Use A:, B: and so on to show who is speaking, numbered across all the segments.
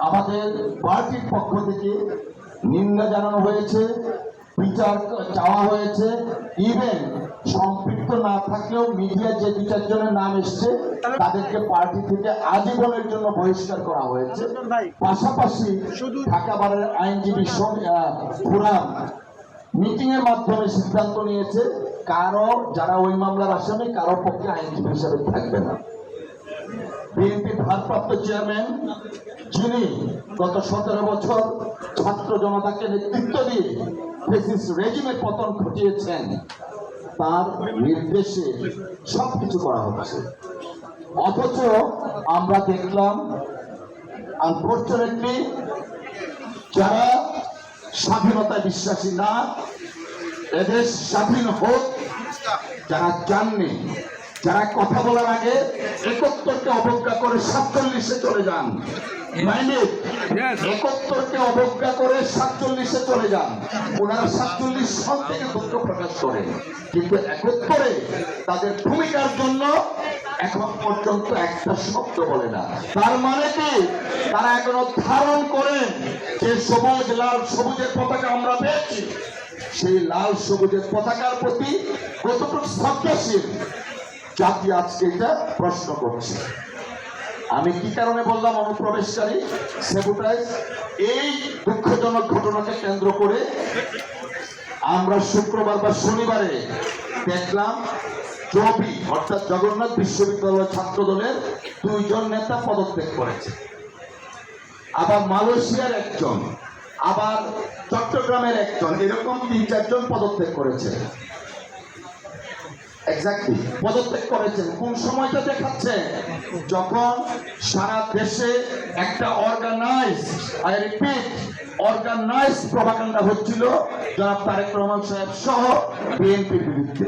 A: আমাদের পার্টির পক্ষ থেকে নিন্দা জানানো হয়েছে, বিচার চাওয়া হয়েছে। ইভেন সম্পৃক্ত না থাকলেও মিডিয়া যে দু চারজনের নাম এসছে তাদেরকে পার্টি থেকে আজীবনের জন্য বহিষ্কার করা হয়েছে। পাশাপাশি ঢাকা বারের আইনজীবী ফোরাম মিটিং এর মাধ্যমে সিদ্ধান্ত নিয়েছে কারো যারা ওই মামলার আসামি কারো পক্ষে আইনজীবী হিসেবে থাকবে না। বিএনপির ভারপ্রাপ্ত চেয়ারম্যান যিনি গত 17 বছর ছাত্র জনতাকে নেতৃত্ব দিয়ে ফ্যাসিস্ট রেজিমের পতন ঘটিয়েছেন, তার নির্দেশে সবকিছু করা হচ্ছে। অথচ আমরা দেখলাম আনফরচুনেটলি যারা স্বাধীনতায় বিশ্বাসী না, এদেশ স্বাধীন হোক যারা চাননি, যারা কথা বলার আগে 71কে অবজ্ঞা করে 47-এ চলে যান, 71কে অবজ্ঞা করে 47-এ চলে যান, ওনারা 47 সন থেকে দুঃখ প্রকাশ করেন, কিন্তু 71-এ তাদের ভূমিকার জন্য এখন পর্যন্ত একটা শব্দ বলে না। তার মানে কি তারা এখনো ধারণ করেন যে সবুজ লাল সবুজের পতাকা আমরা পেয়েছি, সেই লাল সবুজের পতাকার প্রতি কতটুকু শ্রদ্ধাশীল জাতি আজকে এটা প্রশ্ন করছে। আমি কি কারণে বললাম অনুপ্রবেশকারী সেবুটাইজ? এই দুঃখজনক ঘটনাকে কেন্দ্র করে আমরা শুক্রবার বা শনিবারে দেখলাম জবি অর্থাৎ জগন্নাথ বিশ্ববিদ্যালয় ছাত্র দলের 2 জন নেতা পদত্যাগ করেছে, আবার মালয়েশিয়ার একজন, আবার চট্টগ্রামের একজন, এরকম 3-4 জন পদত্যাগ করেছে। এক্স্যাক্টলি পদত্যাগ করেছেন কোন সময়টা দেখাচ্ছে? যখন সারা দেশে একটা অর্গানাইজ প্রপাগান্ডা হচ্ছিল জনাব তারেক রহমান সাহেব সহ বিএনপির বিরুদ্ধে,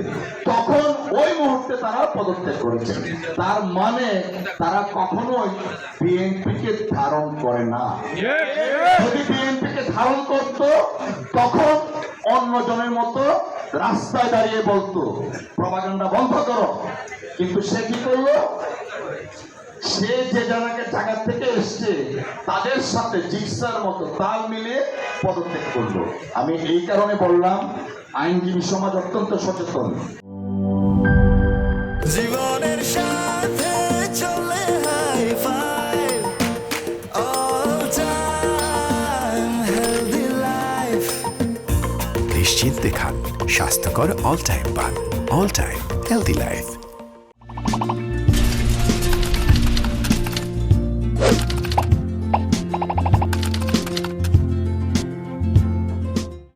A: তখন ওই মুহূর্তে তারা পদত্যাগ করেছেন। তার মানে তারা কখনোই বিএনপিকে ধারণ করে না। যদি বিএনপিকে ধারণ করত তখন অন্যজনের মতো রাস্তায় দাঁড়িয়ে বলতো প্রপাগান্ডা বন্ধ করো, কিন্তু সে কি করলো? সে যে জায়গা থেকে এসছে তাদের সাথে জিগসার মতো তাল মিলে পদত্যাগ করলো। আমি এই কারণে বললাম আইনজীবী সমাজ অত্যন্ত সচেতন। জীবনের সাথে চলে high five all time healthy life.
B: নিশ্চিন্তে খান স্বাস্থ্যকর অল টাইম পান, অল টাইম হেলদি লাইফ।